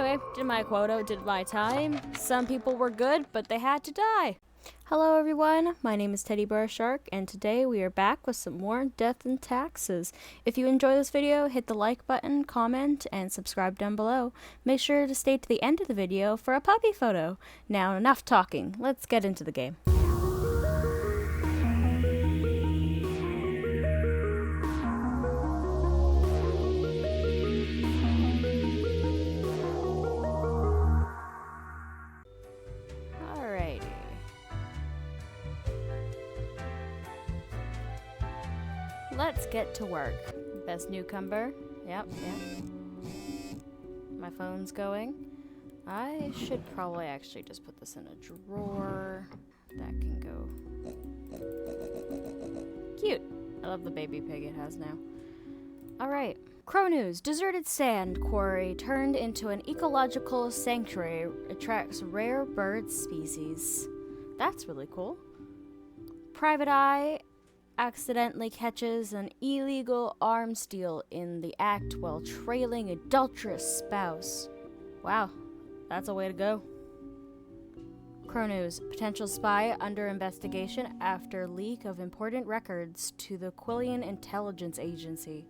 Anyway, did my quota, did my time. Some people were good, but they had to die. Hello everyone, my name is Teddy Bear Shark, and today we are back with some more Death and Taxes. If you enjoy this video, hit the like button, comment, and subscribe down below. Make sure to stay to the end of the video for a puppy photo. Now enough talking, let's get into the game. Let's get to work. Best newcomer. Yep. My phone's going. I should probably actually just put this in a drawer. That can go. Cute. I love the baby pig it has now. Alright. Crow news. Deserted sand quarry turned into an ecological sanctuary attracts rare bird species. That's really cool. Private Eye accidentally catches an illegal arms deal in the act while trailing adulterous spouse. Wow, that's a way to go. Crow news. Potential spy under investigation after leak of important records to the Quillian Intelligence Agency.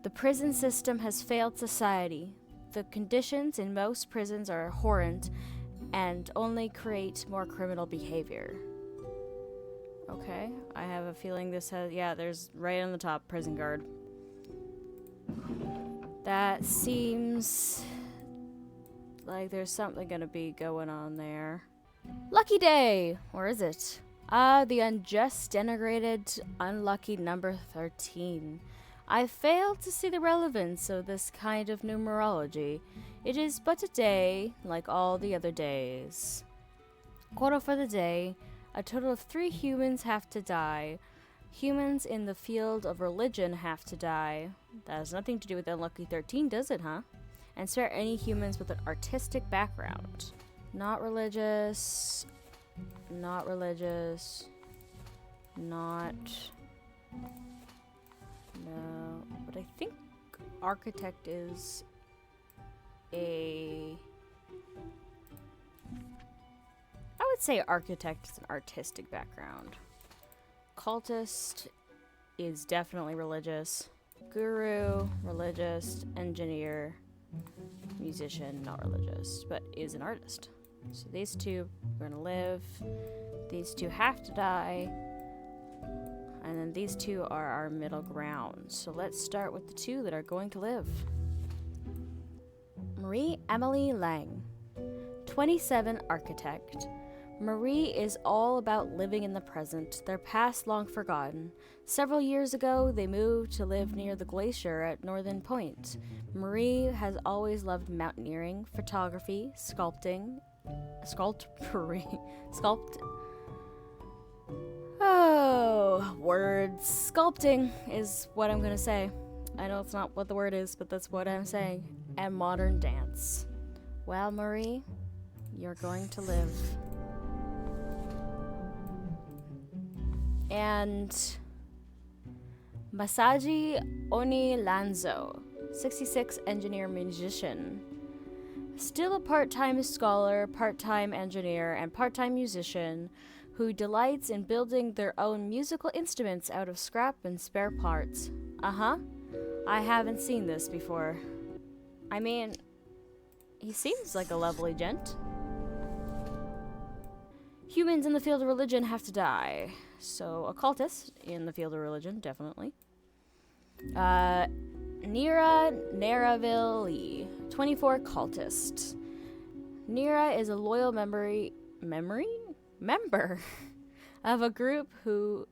The prison system has failed society. The conditions in most prisons are horrend and only create more criminal behavior. Okay, I have a feeling this has, yeah, there's right on the top, prison guard. That seems like there's something gonna be going on there. Lucky day! Or is it? The unjust, denigrated, unlucky number 13. I failed to see the relevance of this kind of numerology. It is but a day, like all the other days. Quota for the day. A total of 3 humans have to die. Humans in the field of religion have to die. That has nothing to do with Unlucky 13, does it, huh? And spare any humans with an artistic background. Not religious. Not religious. Not... No. But I think architect is a... I would say architect is an artistic background. Cultist is definitely religious. Guru, religious. Engineer, musician, not religious, but is an artist. So these two are gonna live. These two have to die. And then these two are our middle ground. So let's start with the 2 that are going to live. Marie Emily Lang, 27, architect. Marie is all about living in the present, their past long forgotten. Several years ago, they moved to live near the glacier at Northern Point. Marie has always loved mountaineering, photography, sculpting, oh, words. Sculpting is what I'm gonna say. I know it's not what the word is, but that's what I'm saying. And modern dance. Well, Marie, you're going to live. And Masaji Onilanzo, 66, engineer musician. Still a part-time scholar, part-time engineer, and part-time musician who delights in building their own musical instruments out of scrap and spare parts. I haven't seen this before. I mean, he seems like a lovely gent. Humans in the field of religion have to die. So, occultist in the field of religion, definitely. Nira Naravili, 24, cultist. Nira is a loyal member of a group who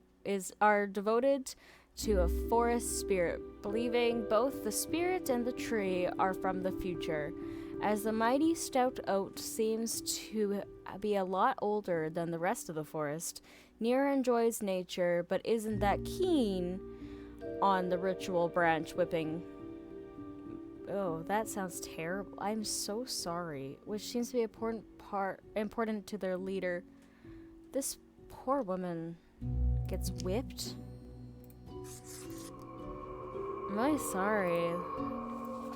are devoted to a forest spirit, believing both the spirit and the tree are from the future. As the mighty stout oak seems to be a lot older than the rest of the forest, Nira enjoys nature but isn't that keen on the ritual branch whipping. Oh, that sounds terrible. I'm so sorry. Which seems to be important to their leader. This poor woman gets whipped. I'm really sorry.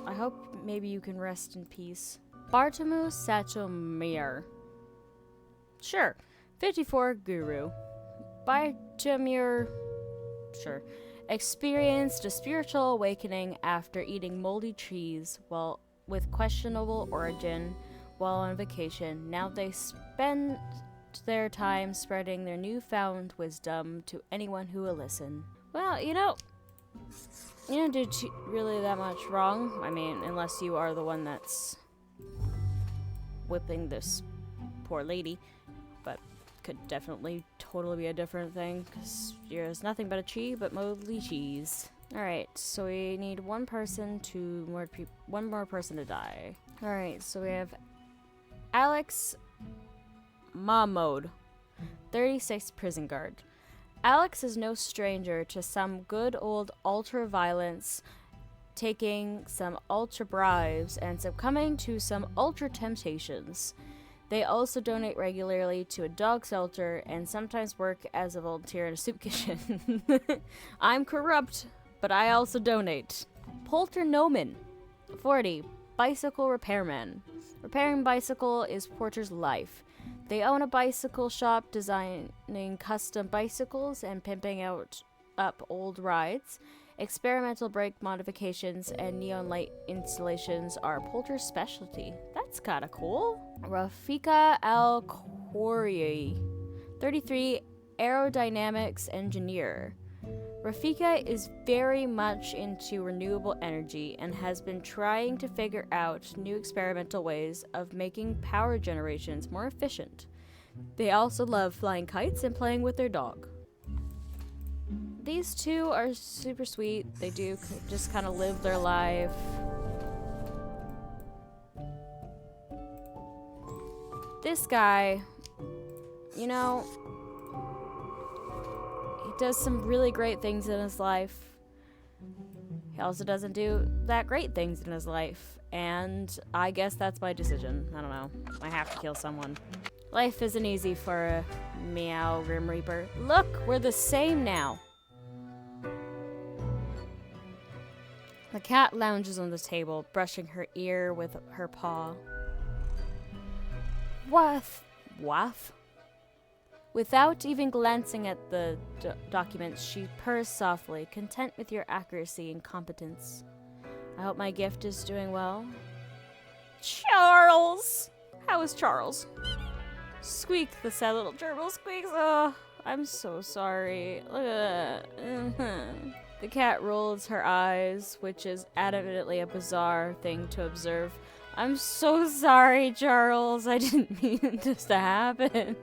I hope maybe you can rest in peace. Bartemu Satomir. Sure. 54 Guru. Bartemir. Sure. Experienced a spiritual awakening after eating moldy trees while with questionable origin while on vacation. Now they spend their time spreading their newfound wisdom to anyone who will listen. Well, you don't do really that much wrong. I mean, unless you are the one that's whipping this poor lady. But could definitely totally be a different thing, because there's nothing but a tree but moldy cheese. Alright, so we need one more person to die. Alright, so we have Alex Mahmoud, 36 prison guard. Alex is no stranger to some good old ultra-violence, taking some ultra-bribes, and succumbing to some ultra-temptations. They also donate regularly to a dog shelter and sometimes work as a volunteer in a soup kitchen. I'm corrupt, but I also donate. Polter Noman, 40, bicycle repairman. Repairing bicycle is Porter's life. They own a bicycle shop designing custom bicycles and pimping up old rides. Experimental brake modifications and neon light installations are Polter's specialty. That's kinda cool. Rafika Al-Khoury, 33, aerodynamics engineer. Rafika is very much into renewable energy and has been trying to figure out new experimental ways of making power generations more efficient. They also love flying kites and playing with their dog. These two are super sweet. They do just kind of live their life. This guy, he does some really great things in his life. He also doesn't do that great things in his life. And I guess that's my decision. I don't know. I have to kill someone. Life isn't easy for a Meow Grim Reaper. Look, we're the same now. The cat lounges on the table, brushing her ear with her paw. Waff. Without even glancing at the documents, she purrs softly, content with your accuracy and competence. I hope my gift is doing well. Charles! How is Charles? Squeak, the sad little gerbil squeaks. Oh, I'm so sorry. Look at that. The cat rolls her eyes, which is admittedly a bizarre thing to observe. I'm so sorry, Charles. I didn't mean this to happen.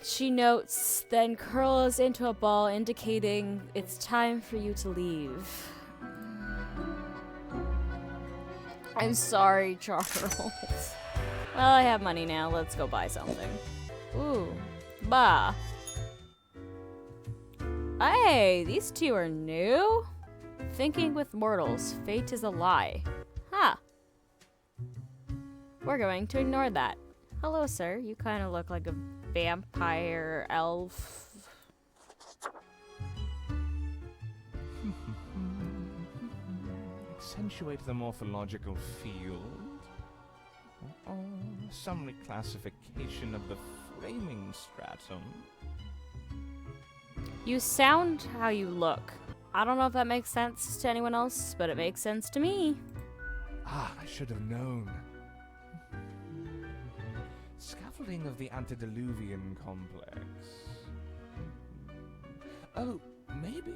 She notes, then curls into a ball, indicating it's time for you to leave. I'm sorry, Charles. Well, I have money now. Let's go buy something. Ooh. Bah. Hey, these two are new? Thinking with mortals, fate is a lie. Huh. We're going to ignore that. Hello, sir. You kind of look like a vampire elf. Accentuate the morphological field. Some reclassification of the framing stratum. You sound how you look. I don't know if that makes sense to anyone else, but it makes sense to me. I should have known. Scaffolding of the antediluvian complex. Oh, maybe.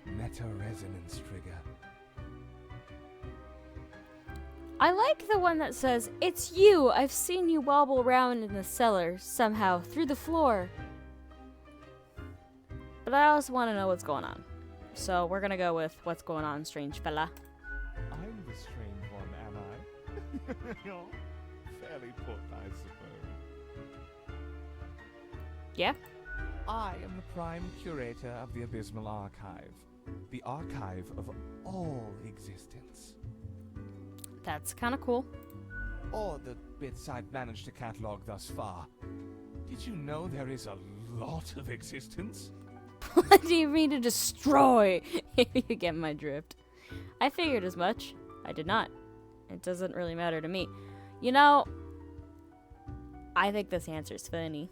Meta-resonance trigger. I like the one that says, "It's you! I've seen you wobble around in the cellar, somehow, through the floor." But I also want to know what's going on. So we're gonna go with what's going on, strange fella. I'm the strange one, am I? You're fairly put, I suppose. Yeah? I am the prime curator of the Abysmal Archive. The archive of all existence. That's kind of cool. Or the bits I've managed to catalog thus far. Did you know there is a lot of existence? What do you mean to destroy? You get my drift. I figured as much. I did not. It doesn't really matter to me. You know, I think this answer's funny.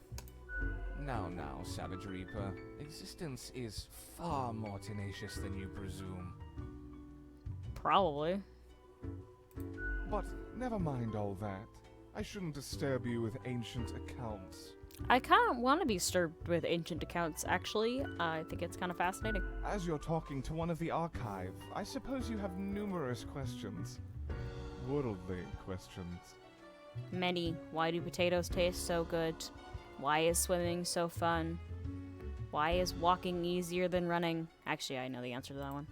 Now, Savage Reaper. Existence is far more tenacious than you presume. Probably. But never mind all that. I shouldn't disturb you with ancient accounts. I kind of want to be disturbed with ancient accounts, actually. I think it's kind of fascinating. As you're talking to one of the archive, I suppose you have numerous questions. Worldly questions. Many. Why do potatoes taste so good? Why is swimming so fun? Why is walking easier than running? Actually, I know the answer to that one.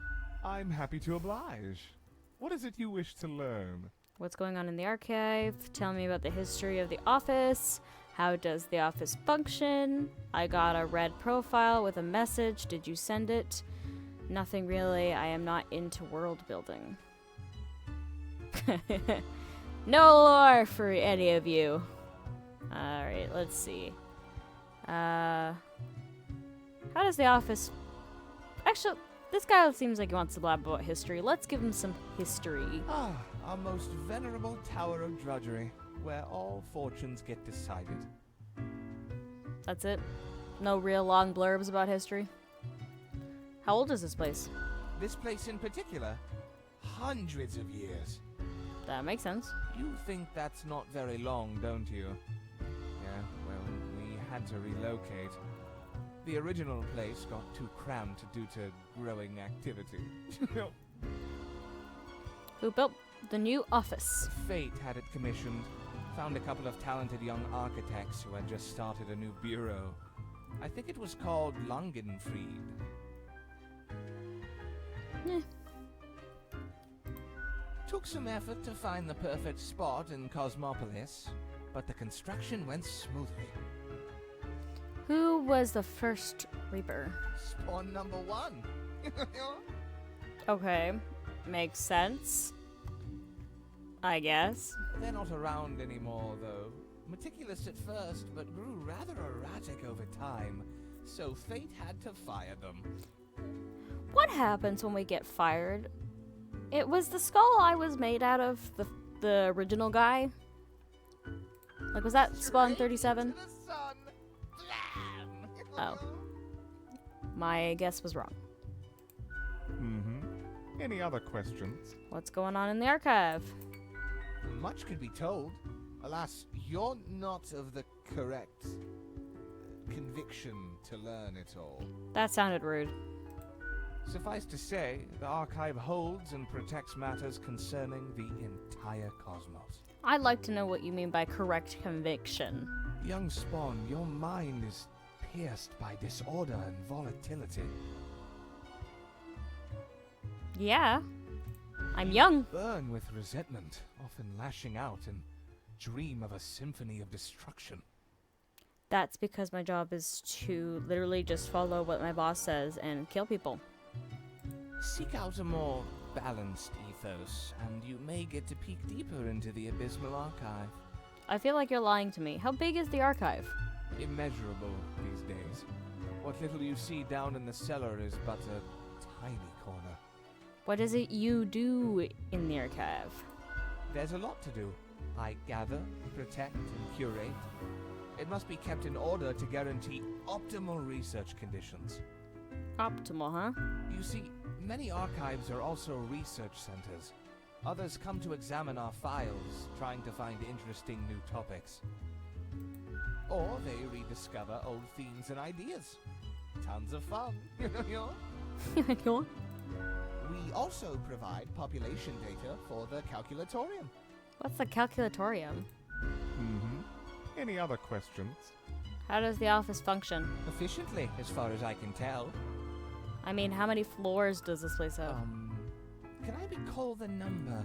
I'm happy to oblige. What is it you wish to learn? What's going on in the archive? Tell me about the history of the office. How does the office function? I got a red profile with a message. Did you send it? Nothing really. I am not into world building. No lore for any of you. Alright, let's see. How does the office... Actually, this guy seems like he wants to blab about history. Let's give him some history. Our most venerable tower of drudgery, where all fortunes get decided. That's it? No real long blurbs about history? How old is this place? This place in particular? Hundreds of years. That makes sense. You think that's not very long, don't you? Yeah, well, we had to relocate. The original place got too cramped due to growing activity. Who built the new office? Fate had it commissioned. Found a couple of talented young architects who had just started a new bureau. I think it was called Langenfried. Eh. Took some effort to find the perfect spot in Cosmopolis, but the construction went smoothly. Who was the first Reaper? Spawn number 1. Okay, makes sense. I guess. They're not around anymore, though. Meticulous at first, but grew rather erratic over time, so fate had to fire them. What happens when we get fired? It was the skull I was made out of, the original guy. Like, was that Spawn 37? Oh. My guess was wrong. Any other questions? What's going on in the archive? Much could be told. Alas, you're not of the correct conviction to learn it all. That sounded rude. Suffice to say, the archive holds and protects matters concerning the entire cosmos. I'd like to know what you mean by correct conviction. Young Spawn, your mind is pierced by disorder and volatility. Yeah. I'm young. Burn with resentment, often lashing out and dream of a symphony of destruction. That's because my job is to literally just follow what my boss says and kill people. Seek out a more balanced ethos, and you may get to peek deeper into the abysmal archive. I feel like you're lying to me. How big is the archive? Immeasurable these days. What little you see down in the cellar is but a tiny corner. What is it you do in the archive? There's a lot to do. I gather, protect, and curate. It must be kept in order to guarantee optimal research conditions. Optimal, huh? You see, many archives are also research centers. Others come to examine our files, trying to find interesting new topics. Or they rediscover old themes and ideas. Tons of fun. We also provide population data for the calculatorium. What's the calculatorium? Any other questions? How does the office function? Efficiently, as far as I can tell. I mean, how many floors does this place have? Can I recall the number?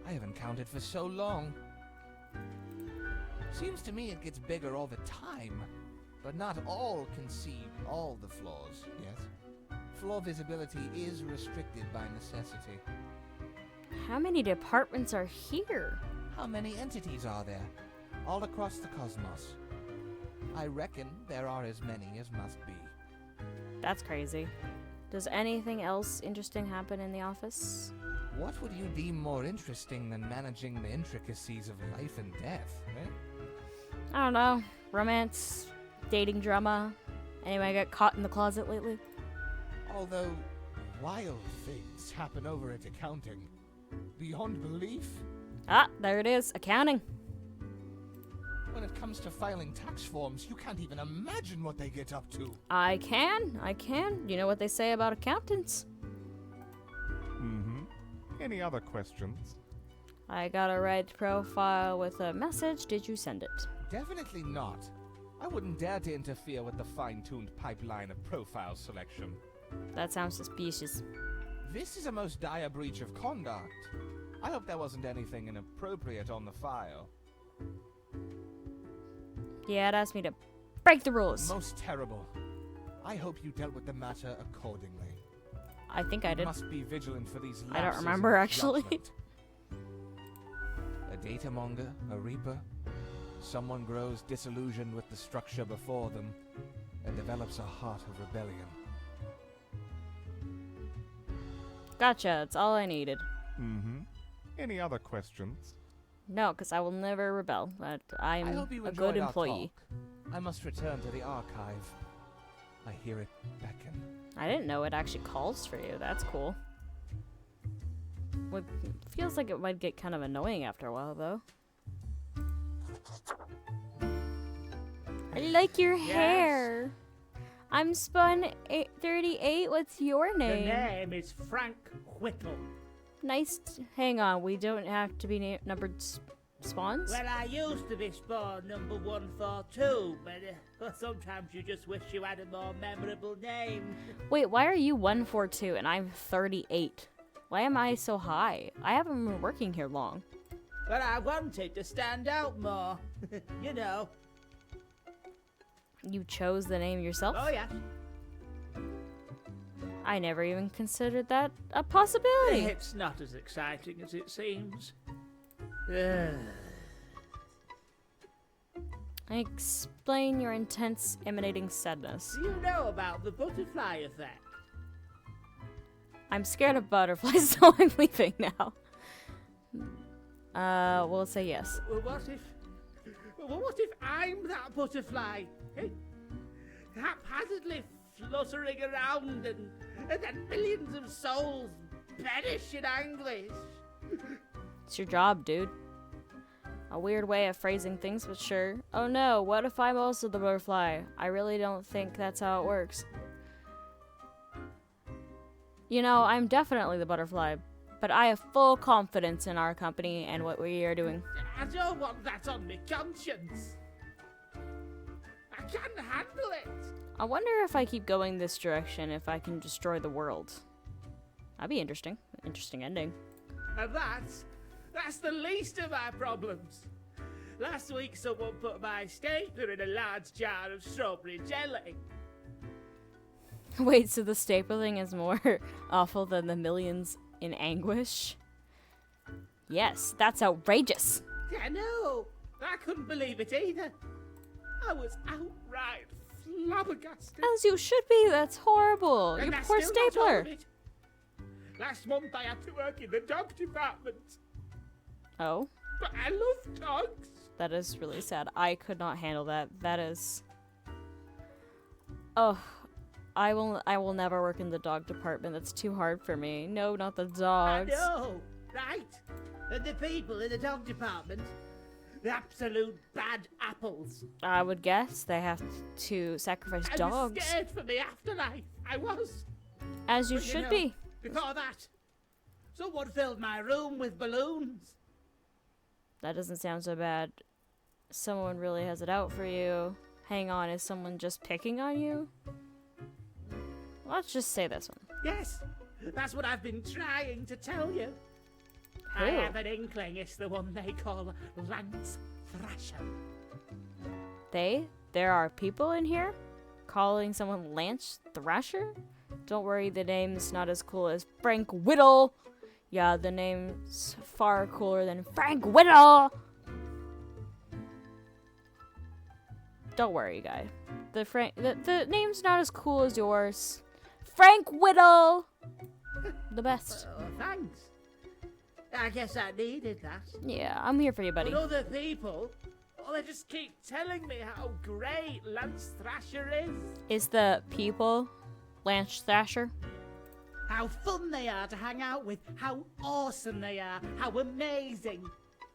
I haven't counted for so long. Seems to me it gets bigger all the time. But not all can see all the floors, yes? Floor visibility is restricted by necessity. How many departments are here? How many entities are there? All across the cosmos. I reckon there are as many as must be. That's crazy. Does anything else interesting happen in the office? What would you deem more interesting than managing the intricacies of life and death, eh? I don't know. Romance, dating drama. Anyone get caught in the closet lately? Although, wild things happen over at accounting. Beyond belief. Ah, there it is. Accounting. When it comes to filing tax forms, you can't even imagine what they get up to. I can. You know what they say about accountants. Mm-hmm. Any other questions? I got a red profile with a message. Did you send it? Definitely not. I wouldn't dare to interfere with the fine-tuned pipeline of profile selection. That sounds suspicious. This is a most dire breach of conduct. I hope there wasn't anything inappropriate on the file. Yeah, it asked me to break the rules. Most terrible. I hope you dealt with the matter accordingly. I think I did. You must be vigilant for these lapses I don't remember, in actually. judgment. A data monger, a reaper. Someone grows disillusioned with the structure before them and develops a heart of rebellion. Gotcha, that's all I needed. Mm-hmm. Any other questions? No, because I will never rebel, but I I'm hope you a enjoyed good our employee. talk. I must return to the archive. I hear it beckon. I didn't know it actually calls for you. That's cool. Well, feels like it might get kind of annoying after a while, though. I like your hair. I'm Spun 38. What's your name? The name is Frank Whittle. Nice. Hang on. We don't have to be numbered spawns. Well, I used to be spawn number 142, but sometimes you just wish you had a more memorable name. Wait, why are you 142 and I'm 38? Why am I so high? I haven't been working here long. Well, I wanted to stand out more. You know. You chose the name yourself? Oh, yeah. I never even considered that a possibility. It's not as exciting as it seems. Explain your intense emanating sadness. Do you know about the butterfly effect? I'm scared of butterflies, so I'm leaving now. We'll say yes. Well, what if I'm that butterfly? Eh? Haphazardly fluttering around and then millions of souls perish in anguish. It's your job, dude. A weird way of phrasing things, but sure. Oh no, what if I'm also the butterfly? I really don't think that's how it works. You know, I'm definitely the butterfly, but I have full confidence in our company and what we are doing. I don't want that on my conscience. I can't handle it. I wonder if I keep going this direction, if I can destroy the world. That'd be interesting. Interesting ending. And that's the least of my problems. Last week someone put my stapler in a large jar of strawberry jelly. Wait, so the stapling is more awful than the millions in anguish? Yes, that's outrageous. Yeah, no, I couldn't believe it either. I was outright flabbergasted. As you should be, that's horrible. And Your that's poor still not all stapler. of it. Last month I had to work in the dog department. Oh, But I love dogs. that is really sad. I could not handle that. That is... Oh, I will never work in the dog department. That's too hard for me. No, not the dogs. I know, right? And the people in the dog department, the absolute bad apples. I would guess they have to sacrifice I dogs. was scared for the afterlife. I was. As you But should know, be. Before that, someone filled my room with balloons. That doesn't sound so bad. Someone really has it out for you. Hang on, is someone just picking on you? Let's just say this one. Yes, that's what I've been trying to tell you. Who? I have an inkling it's the one they call Lance Thrasher. There are people in here calling someone Lance Thrasher? Don't worry, the name's not as cool as Frank Whittle. Yeah, the name's far cooler than Frank Whittle. Don't worry, guy. The name's not as cool as yours, Frank Whittle! The best. Oh, thanks. I guess I needed that. Yeah, I'm here for you, buddy. But other people, oh, they just keep telling me how great Lance Thrasher is. Is the people Lance Thrasher? How fun they are to hang out with. How awesome they are. How amazing.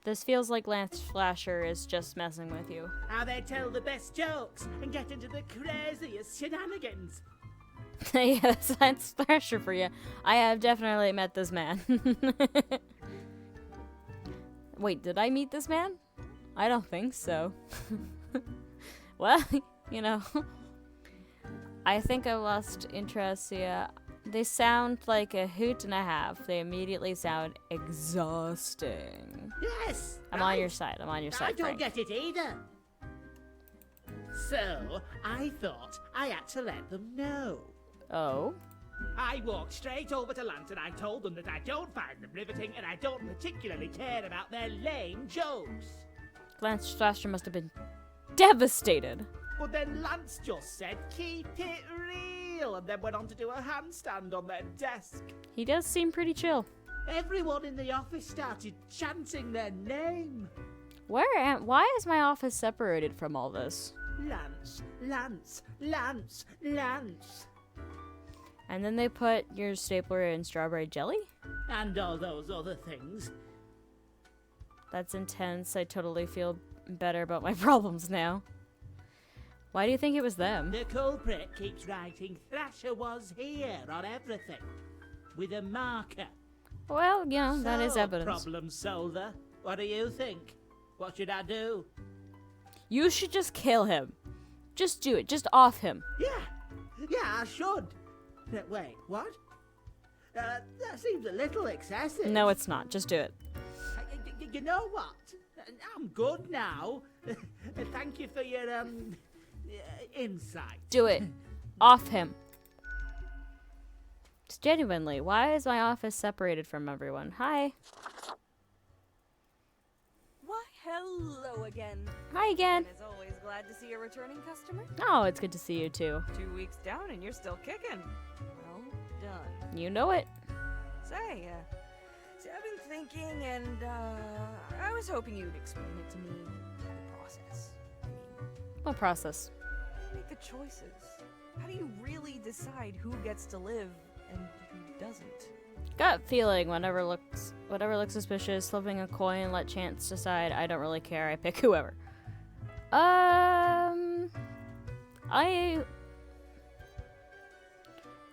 This feels like Lance Thrasher is just messing with you. How they tell the best jokes and get into the craziest shenanigans. Yeah, that's Lance Thrasher for you. I have definitely met this man. Wait, did I meet this man? I don't think so. Well, you know. I think I lost interest, yeah. They sound like a hoot and a half. They immediately sound exhausting. Yes. I'm on your side. I'm on your side, I don't Frank. get it either. So, I thought I had to let them know. Oh? I walked straight over to Lance and I told them that I don't find them riveting and I don't particularly care about their lame jokes. Lance Thrasher must have been devastated. But then Lance just said, keep it real, and then went on to do a handstand on their desk. He does seem pretty chill. Everyone in the office started chanting their name. Why is my office separated from all this? Lance, Lance, Lance, Lance. And then they put your stapler in strawberry jelly? And all those other things. That's intense. I totally feel better about my problems now. Why do you think it was them? The culprit keeps writing Thrasher was here on everything. With a marker. Well, you know, that is So, evidence. problem solver. What do you think? What should I do? You should just kill him. Just do it. Just off him. Yeah, I should. Wait, what? That seems a little excessive. No, it's not. Just do it. You know what? I'm good now. Thank you for your insight. Do it. Off him. Just genuinely, why is my office separated from everyone? Hi. Why, hello again. Hi again. And as always, glad to see a returning customer. Oh, it's good to see you too. 2 weeks down and you're still kicking. Well done. You know it. Say, I've been thinking and, I was hoping you'd explain it to me, the process. I mean, What process? how do you make the choices? How do you really decide who gets to live and who doesn't? Gut feeling. Whatever looks suspicious. Flipping a coin. Let chance decide. I don't really care. I pick whoever.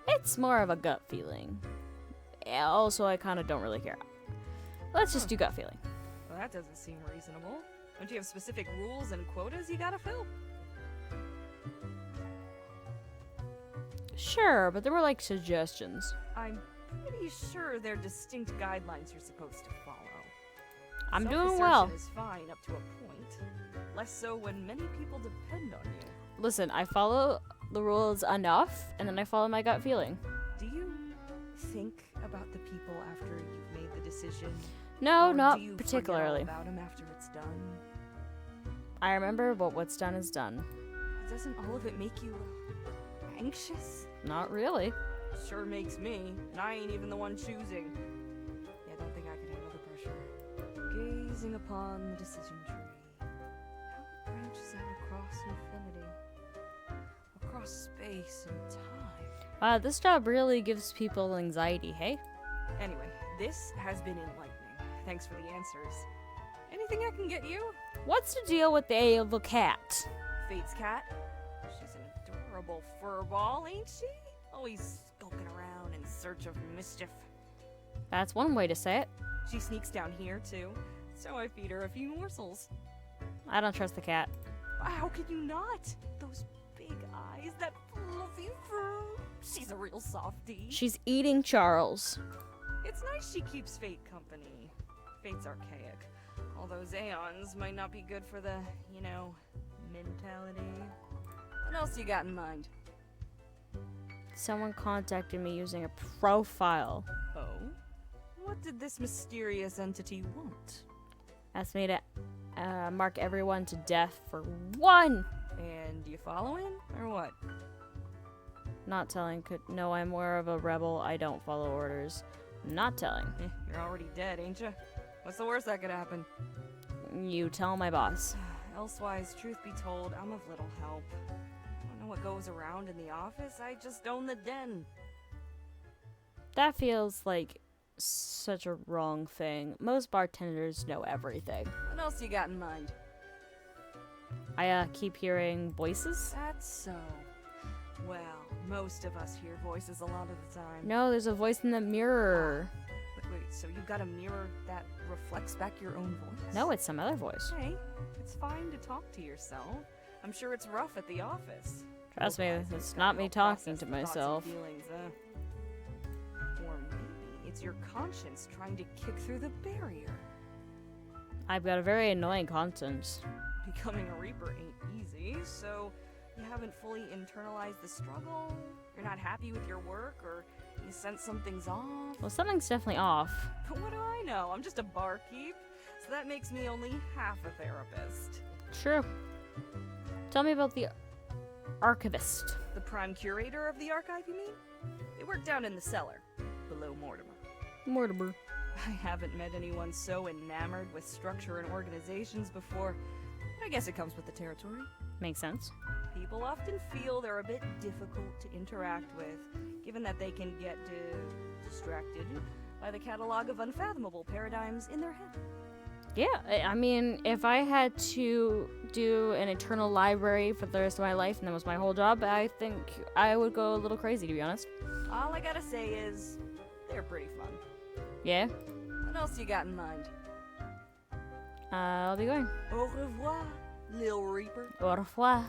It's more of a gut feeling. Yeah, also, I kind of don't really care. Let's just do gut feeling. Well, that doesn't seem reasonable. Don't you have specific rules and quotas you gotta fill? Sure, but there were like suggestions. I'm pretty sure they're distinct guidelines you're supposed to follow. I'm doing well. Self-assertion is fine up to a point. Less so when many people depend on you. Listen, I follow the rules enough, and then I follow my gut feeling. Do you think about the people after you've made the decision? No, Or not do you particularly. forget all about them after it's done? I remember, but what's done is done. Doesn't all of it make you anxious? Not really. Sure makes me, and I ain't even the one choosing. Yeah, I don't think I could handle the pressure. Gazing upon the decision tree. How it branches out across infinity. Across space and time. Wow, this job really gives people anxiety, hey? Anyway, this has been enlightening. Thanks for the answers. Anything I can get you? What's the deal with the evil cat? Fate's cat? She's an adorable furball, ain't she? Always skulking around in search of mischief. That's one way to say it. She sneaks down here, too, so I feed her a few morsels. I don't trust the cat. How could you not? Those big eyes, that fluffy fur. She's a real softie. She's eating Charles. It's nice she keeps Fate company. Fate's archaic. All those aeons might not be good for the, mentality. What else you got in mind? Someone contacted me using a profile. Oh? What did this mysterious entity want? Asked me to mark everyone to death for one. And you following, or what? Not telling. No, I'm more of a rebel. I don't follow orders. Not telling. You're already dead, ain't you? What's the worst that could happen? You tell my boss. Elsewise, truth be told, I'm of little help. I don't know what goes around in the office, I just own the den. That feels like such a wrong thing. Most bartenders know everything. What else you got in mind? I keep hearing voices. That's so. Well, most of us hear voices a lot of the time. No, there's a voice in the mirror. Wait, so you've got a mirror that reflects back your own voice? No, it's some other voice. Hey, it's fine to talk to yourself. I'm sure it's rough at the office. Trust me, Realize it's it's not gotta me help talking process to the thoughts and myself. feelings, Or maybe it's your conscience trying to kick through the barrier. I've got a very annoying conscience. Becoming a Reaper ain't easy, so you haven't fully internalized the struggle, you're not happy with your work, or you sense something's off. Well, something's definitely off. But what do I know? I'm just a barkeep, so that makes me only half a therapist. True. Tell me about the archivist. The prime curator of the archive, you mean? They work down in the cellar, below Mortimer. Mortimer. I haven't met anyone so enamored with structure and organizations before. I guess it comes with the territory. Makes sense. People often feel they're a bit difficult to interact with, given that they can get distracted by the catalog of unfathomable paradigms in their head. Yeah, I mean, if I had to do an eternal library for the rest of my life and that was my whole job, I think I would go a little crazy, to be honest. All I gotta say is, they're pretty fun. Yeah? What else you got in mind? I'll be going. Au revoir, Lil Reaper. Au revoir.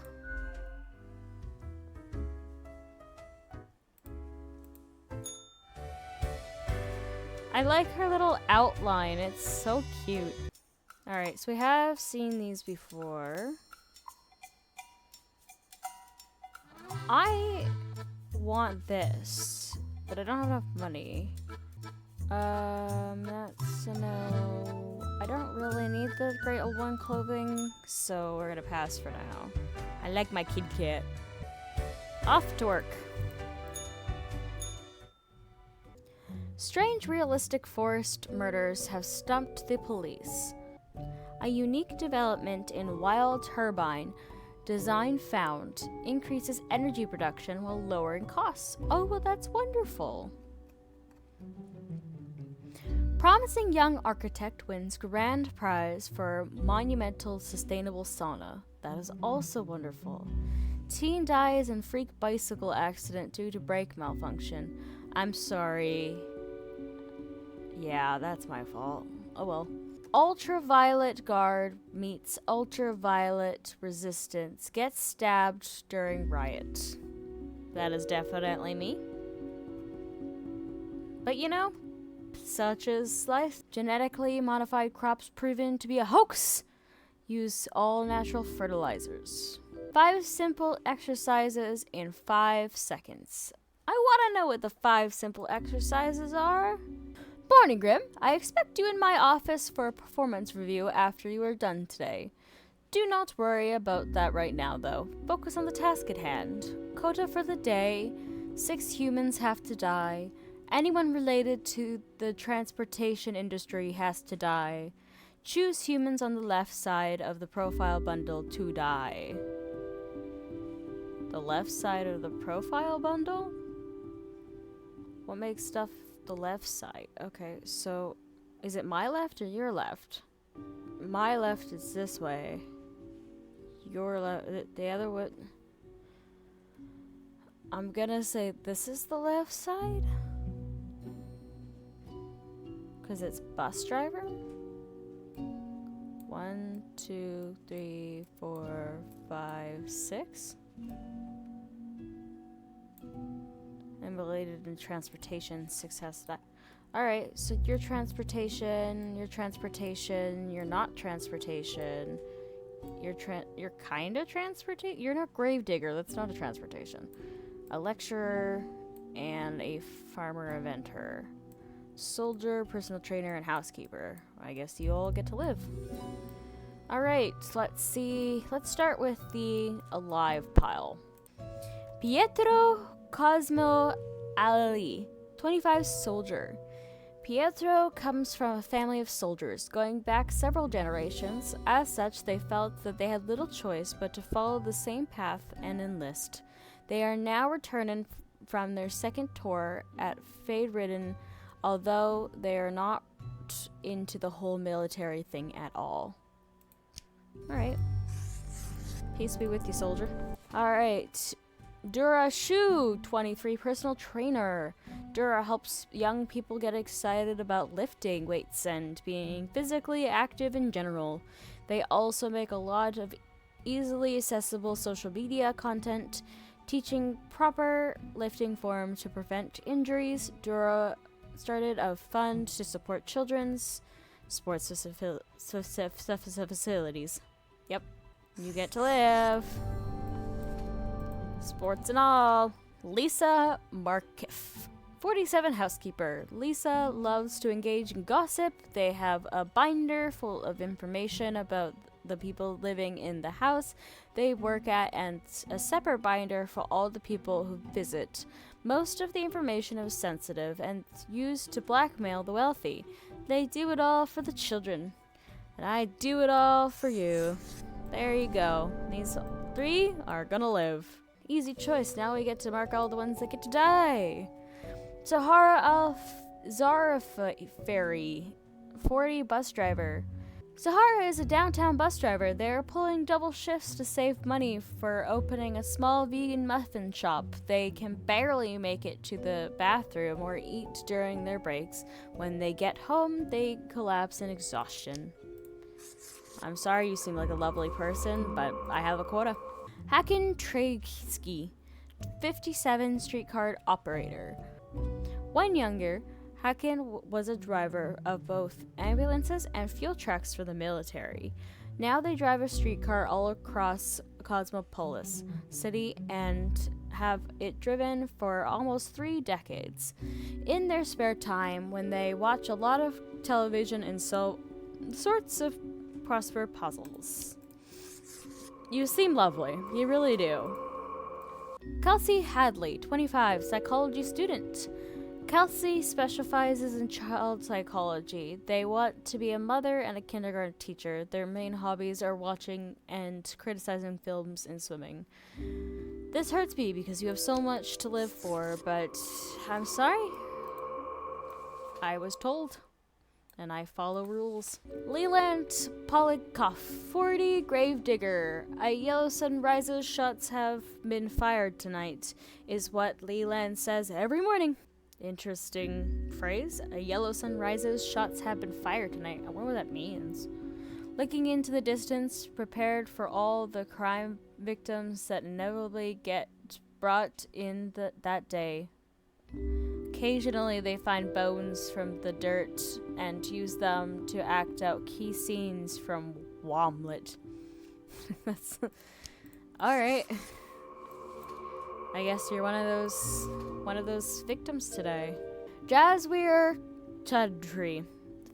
I like her little outline. It's so cute. Alright, so we have seen these before. I want this, but I don't have enough money. That's a no. I don't really need the Great Old One clothing, so we're gonna pass for now. I like my kid kit. Off to work. Strange realistic forest murders have stumped the police. A unique development in wild turbine design found increases energy production while lowering costs. Oh, well, that's wonderful. Promising young architect wins grand prize for monumental sustainable sauna. That is also wonderful. Teen dies in freak bicycle accident due to brake malfunction. I'm sorry. Yeah, that's my fault. Oh well. Ultraviolet guard meets ultraviolet resistance. Gets stabbed during riot. That is definitely me. But you know, such is life. Genetically modified crops proven to be a hoax. Use all natural fertilizers. 5 simple exercises in 5 seconds. I want to know what the 5 simple exercises are. Morning, Grim. I expect you in my office for a performance review after you are done today. Do not worry about that right now, though. Focus on the task at hand. Quota for the day. 6 humans have to die. Anyone related to the transportation industry has to die. Choose humans on the left side of the profile bundle to die. The left side of the profile bundle? What makes stuff the left side? Okay, so is it my left or your left? My left is this way. Your left, the other way. I'm gonna say this is the left side. Because it's bus driver. 1, 2, 3, 4, 5, 6. And related in transportation, 6 has that. Alright, so you're transportation, you're not transportation. You're kind of transportation. You're not gravedigger, that's not a transportation. A lecturer and a farmer inventor. Soldier, personal trainer, and housekeeper. I guess you all get to live. Alright, let's see. Let's start with the alive pile. Pietro Cosmo Ali, 25 soldier. Pietro comes from a family of soldiers, going back several generations. As such, they felt that they had little choice but to follow the same path and enlist. They are now returning from their second tour at Fade-Ridden, although they are not into the whole military thing at all. Alright. Peace be with you, soldier. Alright. Dura Shu, 23, personal trainer. Dura helps young people get excited about lifting weights and being physically active in general. They also make a lot of easily accessible social media content, teaching proper lifting form to prevent injuries. Dura started a fund to support children's sports facilities. Yep, you get to live. Sports and all. Lisa Markiff, 47, housekeeper. Lisa loves to engage in gossip. They have a binder full of information about the people living in the house they work at and a separate binder for all the people who visit. Most of the information is sensitive and used to blackmail the wealthy. They do it all for the children. And I do it all for you. There you go. These 3 are gonna live. Easy choice. Now we get to mark all the ones that get to die. Zahara Al-Zarafari, 40, bus driver. Sahara is a downtown bus driver. They're pulling double shifts to save money for opening a small vegan muffin shop. They can barely make it to the bathroom or eat during their breaks. When they get home, they collapse in exhaustion. I'm sorry, you seem like a lovely person, but I have a quota. Hakan Trejski, 57, streetcar operator. One younger, Hakan was a driver of both ambulances and fuel trucks for the military. Now they drive a streetcar all across Cosmopolis City and have it driven for almost 3 decades. In their spare time, when they watch a lot of television and so sorts of crossword puzzles. You seem lovely. You really do. Kelsey Hadley, 25, psychology student. Kelsey specializes in child psychology. They want to be a mother and a kindergarten teacher. Their main hobbies are watching and criticizing films and swimming. This hurts me because you have so much to live for, but I'm sorry. I was told. And I follow rules. Leland Polikoff, 40, gravedigger. A yellow sun rises, shots have been fired tonight, is what Leland says every morning. Interesting phrase. A yellow sun rises, shots have been fired tonight. I wonder what that means. Looking into the distance, prepared for all the crime victims that inevitably get brought in that day. Occasionally, they find bones from the dirt and use them to act out key scenes from Womlet. That's all right. I guess you're one of those victims today. Jaswir Chudri,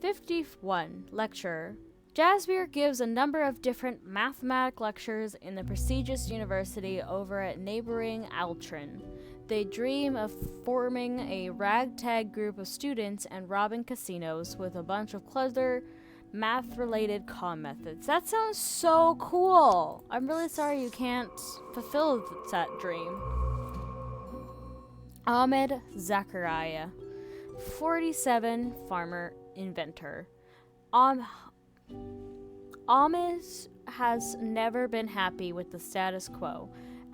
51, lecturer. Jaswir gives a number of different mathematic lectures in the prestigious university over at neighboring Altrin. They dream of forming a ragtag group of students and robbing casinos with a bunch of clever math-related con methods. That sounds so cool! I'm really sorry you can't fulfill that dream. Ahmed Zakaria, 47, farmer, inventor. Ahmed has never been happy with the status quo.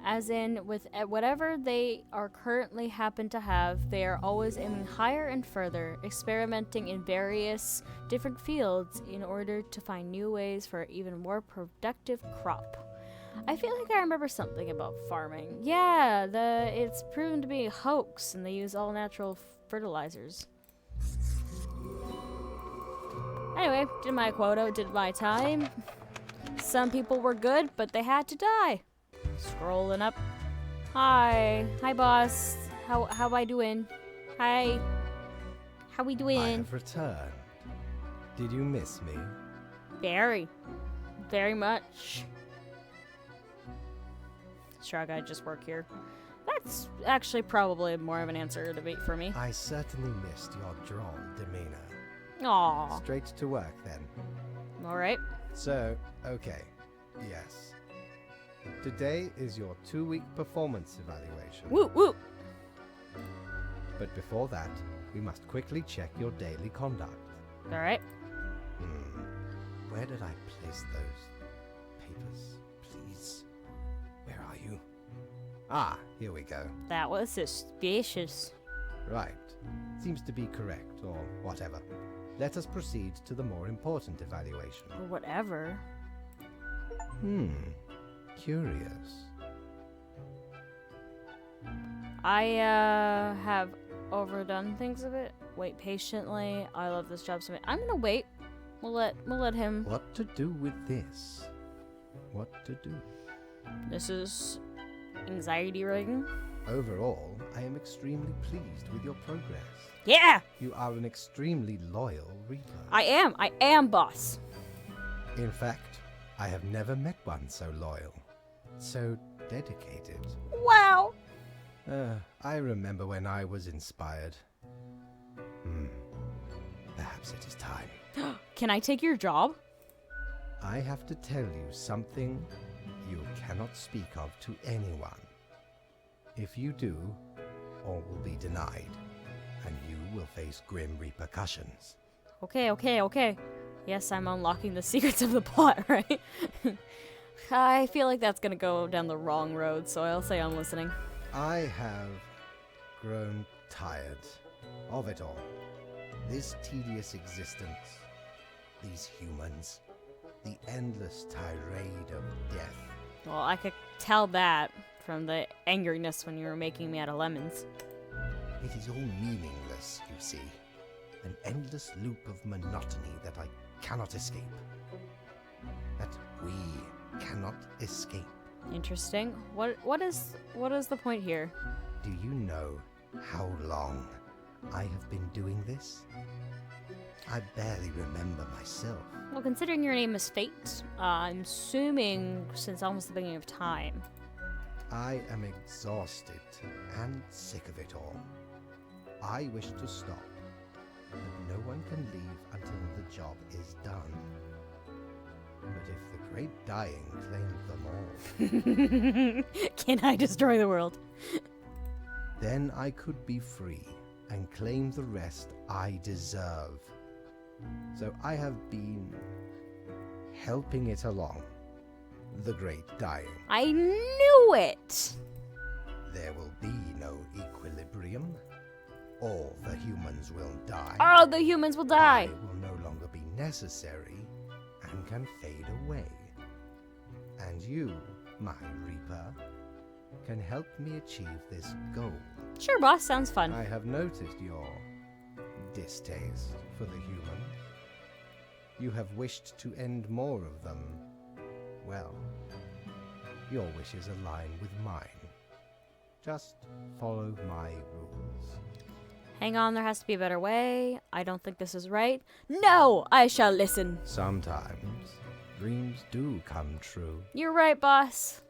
As in, with whatever they are currently happen to have, they are always aiming higher and further, experimenting in various different fields in order to find new ways for an even more productive crop. I feel like I remember something about farming. Yeah, it's proven to be a hoax, and they use all natural fertilizers. Anyway, did my quota, did my time. Some people were good, but they had to die. Scrolling up. Hi, boss. How I doing? Hi. How we doing? I have returned. Did you miss me? Very much. Shrug, I just work here. That's actually probably more of an answer for me. I certainly missed your droll demeanor. Aw. Straight to work, then. Alright. So, okay. Yes. Today is your 2-week performance evaluation. Woo woo! But before that, we must quickly check your daily conduct. Alright. Where did I place those papers, please? Where are you? Ah, here we go. That was suspicious. Right. Seems to be correct, or whatever. Let us proceed to the more important evaluation. Or whatever. Curious. I have overdone things a bit. Wait patiently. I love this job so much. I'm gonna wait. We'll let him. What to do with this? What to do? This is anxiety ridden. Overall, I am extremely pleased with your progress. Yeah! You are an extremely loyal Reaper. I am, boss. In fact, I have never met one so loyal. So dedicated. Wow! I remember when I was inspired. Perhaps it is time. Can I take your job? I have to tell you something you cannot speak of to anyone. If you do, all will be denied, and you will face grim repercussions. Okay. Yes, I'm unlocking the secrets of the plot, right? I feel like that's gonna go down the wrong road, so I'll say I'm listening. I have grown tired of it all. This tedious existence, these humans, the endless tirade of death. Well, I could tell that from the angriness when you were making me out of lemons. It is all meaningless, you see. An endless loop of monotony that I cannot escape. That we cannot escape. Interesting. What is the point here? Do you know how long I have been doing this? I barely remember myself. Well, considering your name is Fate, I'm assuming since almost the beginning of time. I am exhausted and sick of it all. I wish to stop, but no one can leave until the job is done. But if the great dying claimed them all, Can I destroy the world? then I could be free and claim the rest I deserve. So I have been helping it along. The great dying. I knew it! There will be no equilibrium. All the humans will die. Oh, the humans will die! I will no longer be necessary and can fade away. And you, my Reaper, can help me achieve this goal. Sure, boss, sounds fun. I have noticed your distaste for the humans. You have wished to end more of them. Well, your wishes align with mine. Just follow my rules. Hang on, there has to be a better way. I don't think this is right. No! I shall listen. Sometimes dreams do come true. You're right, boss.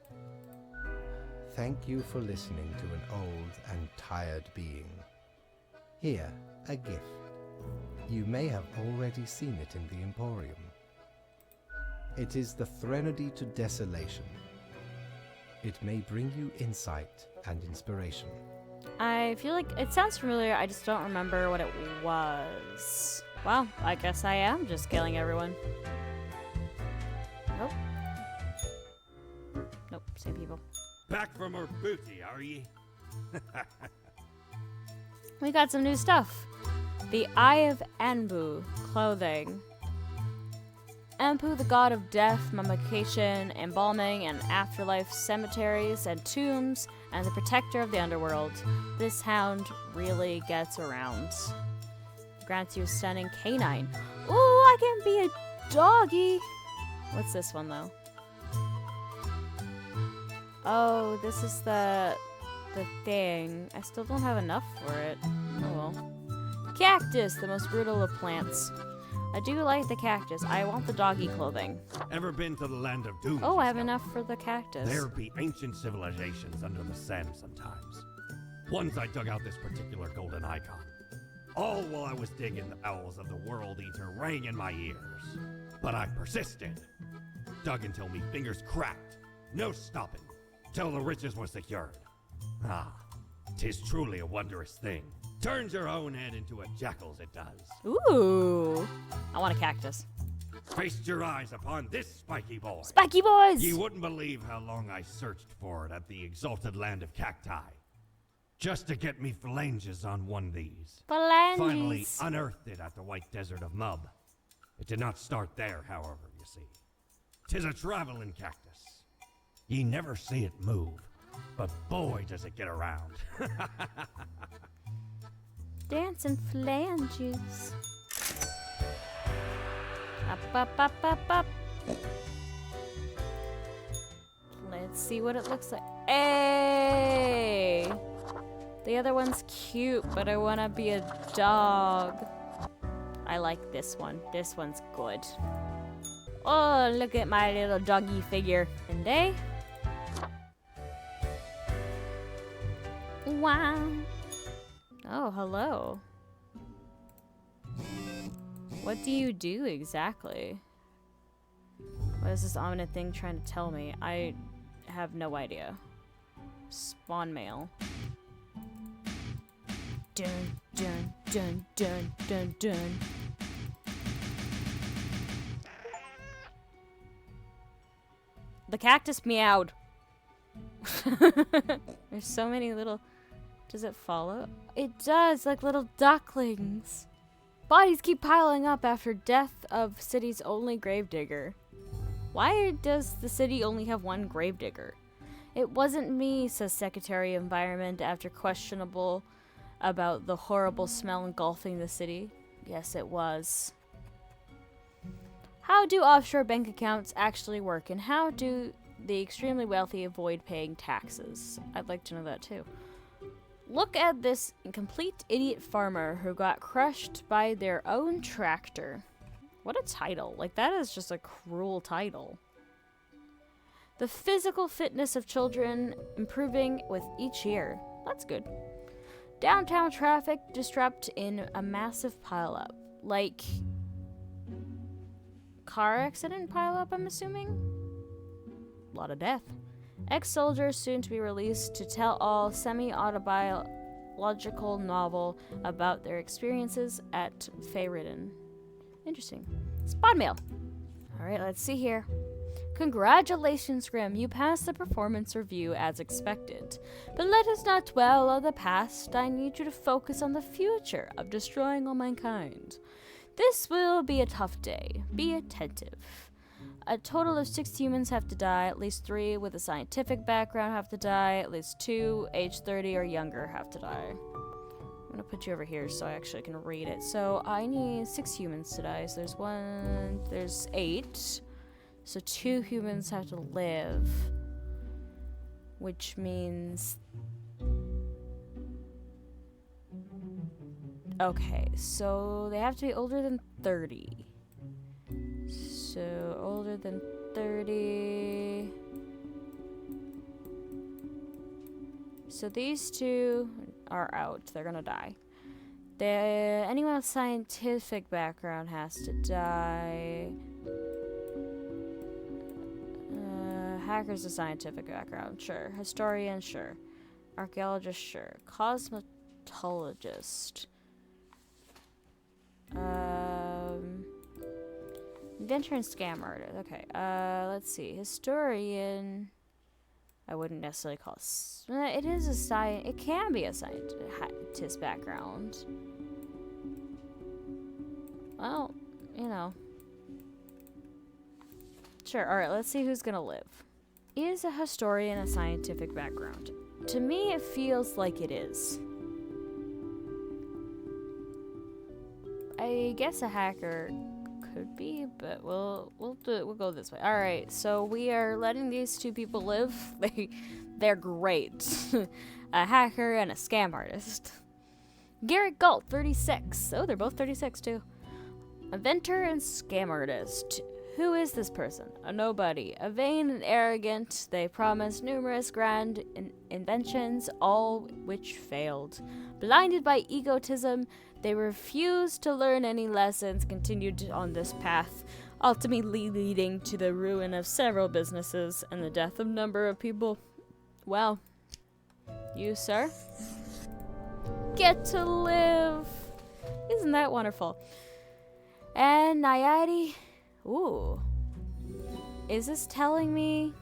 Thank you for listening to an old and tired being. Here, a gift. You may have already seen it in the Emporium. It is the Threnody to Desolation. It may bring you insight and inspiration. I feel like it sounds familiar, I just don't remember what it was. Well, I guess I am just killing everyone. Nope. Nope, same people. Back from her booty, are ye? We got some new stuff. The Eye of Anbu clothing. Anpu, the god of death, mummification, embalming, and afterlife cemeteries and tombs, and the protector of the underworld. This hound really gets around. Grants you a stunning canine. Ooh, I can be a doggy. What's this one, though? Oh, this is the thing. I still don't have enough for it. Oh well. Cactus, the most brutal of plants. I do like the cactus. I want the doggy clothing. Ever been to the land of doom? Oh, I have enough for the cactus. There be ancient civilizations under the sand sometimes. Once I dug out this particular golden icon. All while I was digging, the bowels of the World Eater rang in my ears. But I persisted. Dug until me fingers cracked. No stopping. Till the riches were secured. Ah, 'tis truly a wondrous thing. Turns your own head into a jackal's, it does. Ooh. I want a cactus. Feast your eyes upon this spiky boy. Spiky boys! You wouldn't believe how long I searched for it at the exalted land of cacti. Just to get me phalanges on one of these. Finally Phalanges. unearthed it at the White Desert of Mub. It did not start there, however, you see. 'Tis a traveling cactus. Ye never see it move, but boy does it get around. Dancing phalanges. Up, up, up, up, up. Let's see what it looks like. Hey! The other one's cute, but I want to be a dog. I like this one. This one's good. Oh, look at my little doggy figure. And they? Wow. Oh, hello. What do you do exactly? What is this ominous thing trying to tell me? I have no idea. Spawn mail. Dun, dun, dun, dun, dun, dun. The cactus meowed. There's so many little... Does it follow? It does, like little ducklings. Bodies keep piling up after death of city's only gravedigger. Why does the city only have one gravedigger? It wasn't me, says Secretary of Environment after questionable about the horrible smell engulfing the city. Yes, it was. How do offshore bank accounts actually work, and how do the extremely wealthy avoid paying taxes? I'd like to know that too. Look at this incomplete idiot farmer who got crushed by their own tractor. What a title. Like, that is just a cruel title. The physical fitness of children improving with each year. That's good. Downtown traffic disrupt in a massive pileup. Like, car accident pileup, I'm assuming? A lot of death. Ex-soldiers soon to be released to tell all semi-autobiographical novel about their experiences at Feyridden. Interesting. Spawn mail. Alright, let's see here. Congratulations, Grim. You passed the performance review as expected. But let us not dwell on the past. I need you to focus on the future of destroying all mankind. This will be a tough day. Be attentive. A total of 6 humans have to die, at least 3 with a scientific background have to die, at least 2 age 30 or younger have to die. I'm gonna put you over here so I actually can read it. So I need 6 humans to die. So there's 8. So 2 humans have to live, which means... Okay, so they have to be older than 30. So, older than 30. So these 2 are out. They're gonna die. Anyone with scientific background has to die. Hacker's a scientific background, sure. Historian, sure. Archaeologist, sure. Cosmetologist. Inventor and scam artist. Okay, let's see. Historian. I wouldn't necessarily call it. It is a science. It can be a scientist background. Well, you know. Sure, alright, let's see who's gonna live. Is a historian a scientific background? To me, it feels like it is. I guess a hacker could be, but we'll go this way. All right, so we are letting these 2 people live. They're great. A hacker and a scam artist. Garrett Galt, 36. Oh, they're both 36 too. Inventor and scam artist. Who is this person? A nobody. A vain and arrogant, they promised numerous grand inventions, all which failed. Blinded by egotism, they refused to learn any lessons, continued on this path, ultimately leading to the ruin of several businesses and the death of a number of people. Well, you, sir, get to live. Isn't that wonderful? And Nayade, ooh, is this telling me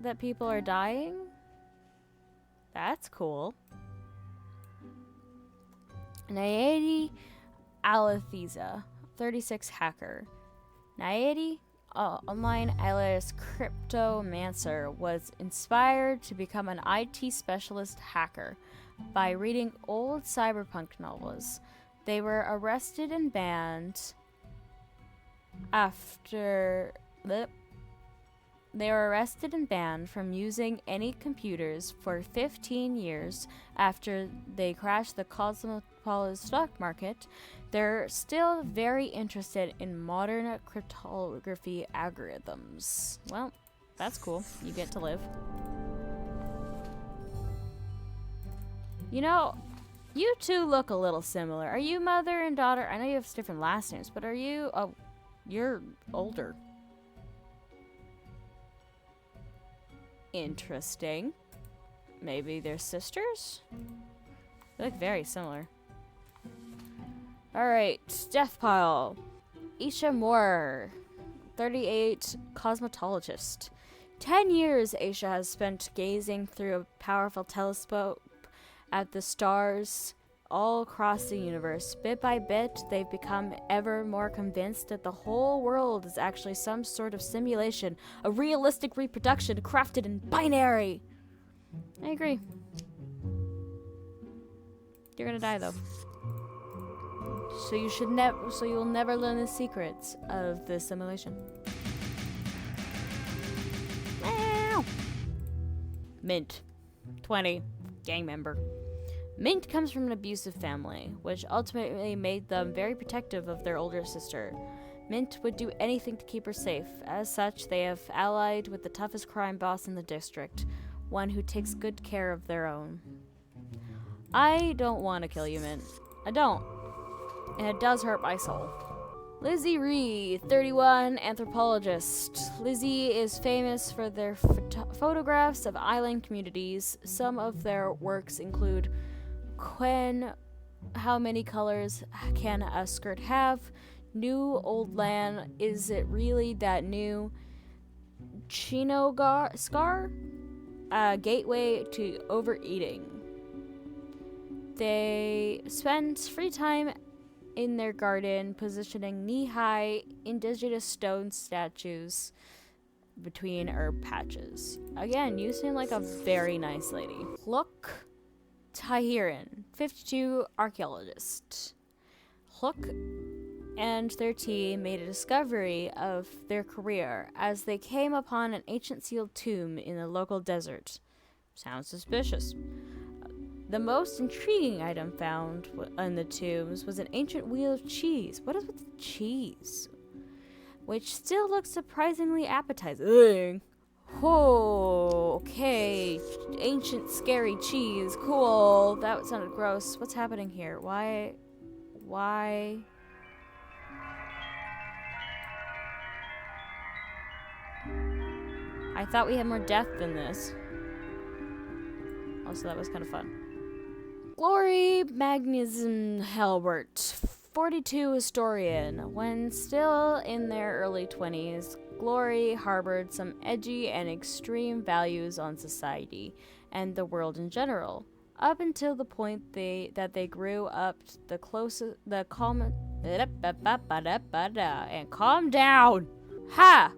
that people are dying? That's cool. Nayade Alethiza, 36 hacker. Nayade, online alias Cryptomancer, was inspired to become an IT specialist hacker by reading old cyberpunk novels. They were arrested and banned from using any computers for 15 years after they crashed the Cosmopolis stock market. They're still very interested in modern cryptography algorithms. Well, that's cool. You get to live. You know, you two look a little similar. Are you mother and daughter? I know you have different last names, but are you... Oh, you're older. Interesting. Maybe they're sisters? They look very similar. Alright, death pile. Isha Moore, 38, cosmetologist. 10 years Aisha has spent gazing through a powerful telescope at the stars all across the universe. Bit by bit, they've become ever more convinced that the whole world is actually some sort of simulation, a realistic reproduction crafted in binary. I agree. You're gonna die though. So you'll never learn the secrets of the simulation. Meow. Mint, 20, gang member. Mint comes from an abusive family, which ultimately made them very protective of their older sister. Mint would do anything to keep her safe. As such, they have allied with the toughest crime boss in the district, one who takes good care of their own. I don't want to kill you, Mint. I don't. And it does hurt my soul. Lizzie Ree, 31, anthropologist. Lizzie is famous for their photographs of island communities. Some of their works include How Many Colors Can a Skirt Have? New Old Land, Is It Really That New? Scar? Gateway to Overeating. They spend free time in their garden positioning knee-high indigenous stone statues between herb patches. Again, you seem like a very nice lady. Look Tahiran, 52, archaeologist. Hook and their team made a discovery of their career as they came upon an ancient sealed tomb in the local desert. Sounds suspicious. The most intriguing item found in the tombs was an ancient wheel of cheese. What is with cheese? Which still looks surprisingly appetizing. Oh, okay. Ancient scary cheese. Cool. That sounded gross. What's happening here? Why? I thought we had more death than this. Also, that was kind of fun. Glory Magnusson Helbert, 42, historian. When still in their early 20s, Glory harbored some edgy and extreme values on society and the world in general, up until the point that they grew up and calm down. Ha!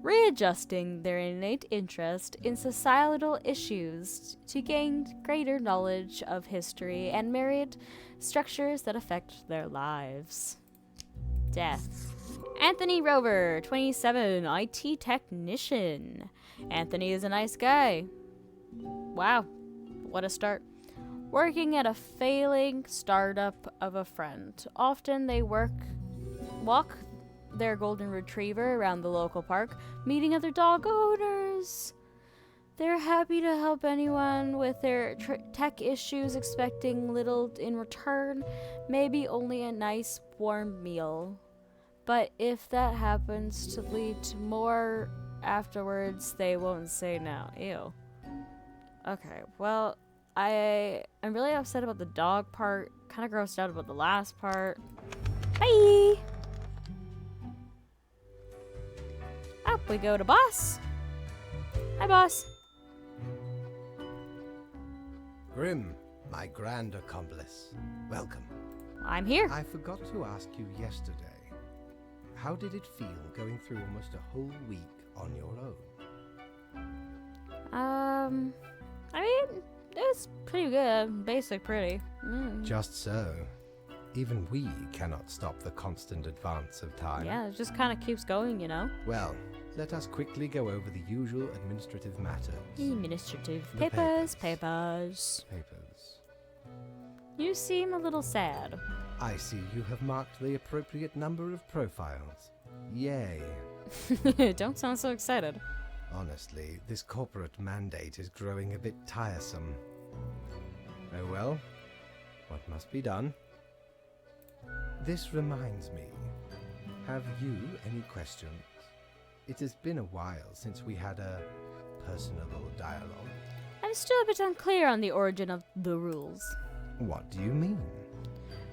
Readjusting their innate interest in societal issues to gain greater knowledge of history and myriad structures that affect their lives. Death. Anthony Rover, 27, IT technician. Anthony is a nice guy. Wow, what a start. Working at a failing startup of a friend. Often they work walk their golden retriever around the local park, meeting other dog owners. They're happy to help anyone with their tech issues, expecting little in return, maybe only a nice warm meal. But if that happens to lead to more afterwards, they won't say no. Ew. Okay, well, I'm really upset about the dog part, kind of grossed out about the last part. Bye! Up we go to boss. Hi, boss. Grim, my grand accomplice. Welcome. I'm here. I forgot to ask you yesterday. How did it feel going through almost a whole week on your own? I mean, it's pretty good. Basic pretty. Just so. Even we cannot stop the constant advance of time. Yeah, it just kind of keeps going, you know? Well, let us quickly go over the usual administrative matters. Administrative. The Papers. Papers. You seem a little sad. I see you have marked the appropriate number of profiles. Yay. Don't sound so excited. Honestly, this corporate mandate is growing a bit tiresome. Oh well, what must be done? This reminds me, have you any questions? It has been a while since we had a personable dialogue. I'm still a bit unclear on the origin of the rules. What do you mean?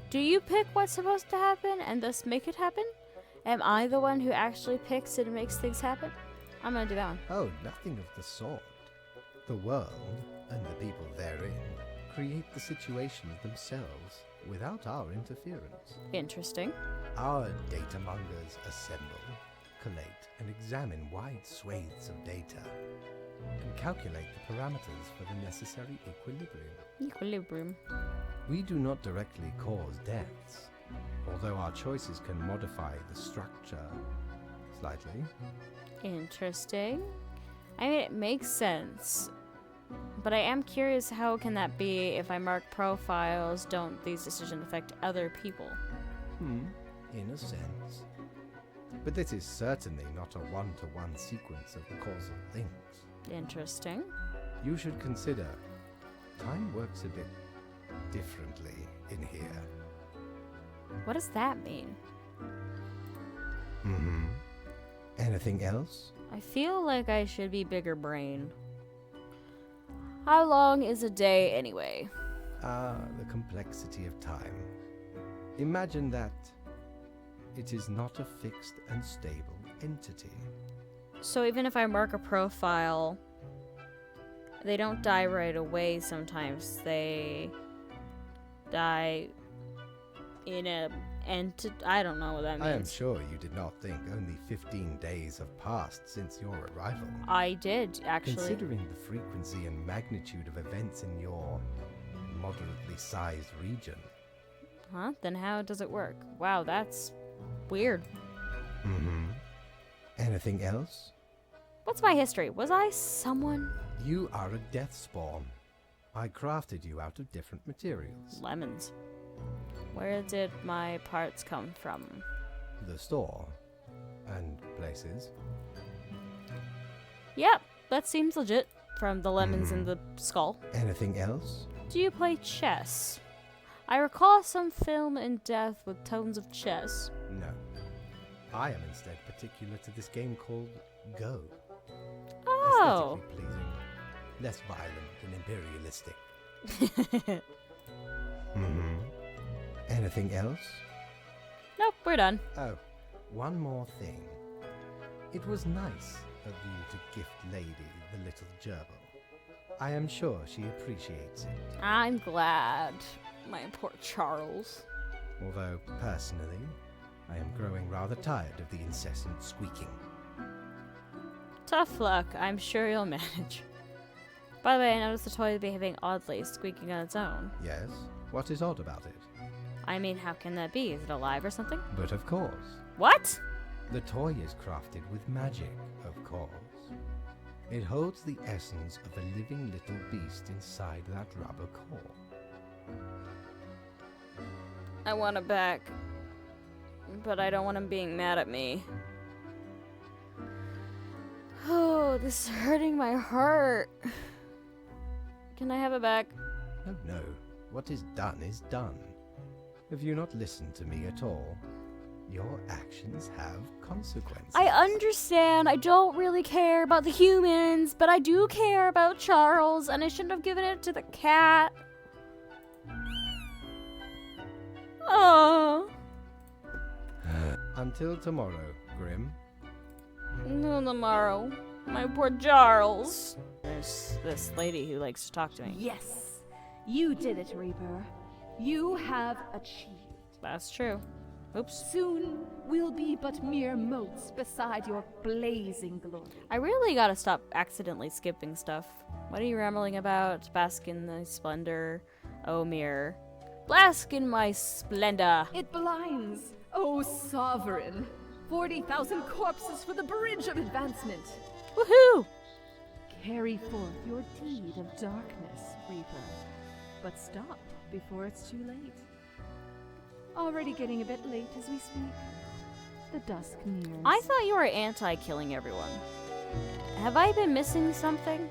Do you pick what's supposed to happen and thus make it happen? Am I the one who actually picks and makes things happen? I'm gonna do that one. Oh, nothing of the sort. The world, and the people therein, create the situations themselves without our interference. Interesting. Our data mongers assemble, collate, and examine wide swathes of data, and calculate the parameters for the necessary equilibrium. Equilibrium. We do not directly cause deaths, although our choices can modify the structure slightly. Interesting. I mean, it makes sense. But I am curious, how can that be if I mark profiles? Don't these decisions affect other people? In a sense. But this is certainly not a one-to-one sequence of causal links. Interesting. You should consider time works a bit differently in here. What does that mean? Anything else? I feel like I should be bigger brain. How long is a day anyway? The complexity of time. Imagine that it is not a fixed and stable entity. So even if I mark a profile, they don't die right away sometimes. They die in a I don't know what that means. I am sure you did not think only 15 days have passed since your arrival. I did, actually. Considering the frequency and magnitude of events in your moderately sized region. Huh? Then how does it work? Wow, that's weird. Anything else? What's my history? Was I someone? You are a death spawn. I crafted you out of different materials. Lemons. Where did my parts come from? The store. And places. Yep, that seems legit. From the lemons in the skull. Anything else? Do you play chess? I recall some film in death with tones of chess. No. I am instead particular to this game called Go. Oh. Aesthetically pleasing. Less violent and imperialistic. Anything else? Nope, we're done. Oh, one more thing. It was nice of you to gift Lady the little gerbil. I am sure she appreciates it. I'm glad. My poor Charles. Although, personally, I am growing rather tired of the incessant squeaking. Tough luck. I'm sure you'll manage. By the way, I noticed the toy is behaving oddly, squeaking on its own. Yes? What is odd about it? I mean, how can that be? Is it alive or something? But of course. What? The toy is crafted with magic, of course. It holds the essence of a living little beast inside that rubber core. I want it back. but I don't want him being mad at me. Oh, this is hurting my heart. Can I have it back? Oh no, what is done is done. Have you not listened to me at all? Your actions have consequences. I understand. I don't really care about the humans, but I do care about Charles, and I shouldn't have given it to the cat. Oh. Until tomorrow, Grim. No, tomorrow. My poor Charles. There's this lady who likes to talk to me. Yes, you did it, Reaper. You have achieved. That's true. Oops. Soon we'll be but mere motes beside your blazing glory. I really gotta stop accidentally skipping stuff. What are you rambling about? Bask in the splendor. Oh, mirror. Bask in my splendor. It blinds, oh sovereign. 40,000 corpses for the bridge of advancement. Woohoo! Carry forth your deed of darkness, Reaper. But stop before it's too late. Already getting a bit late as we speak. The dusk nears. I thought you were anti-killing everyone. Have I been missing something?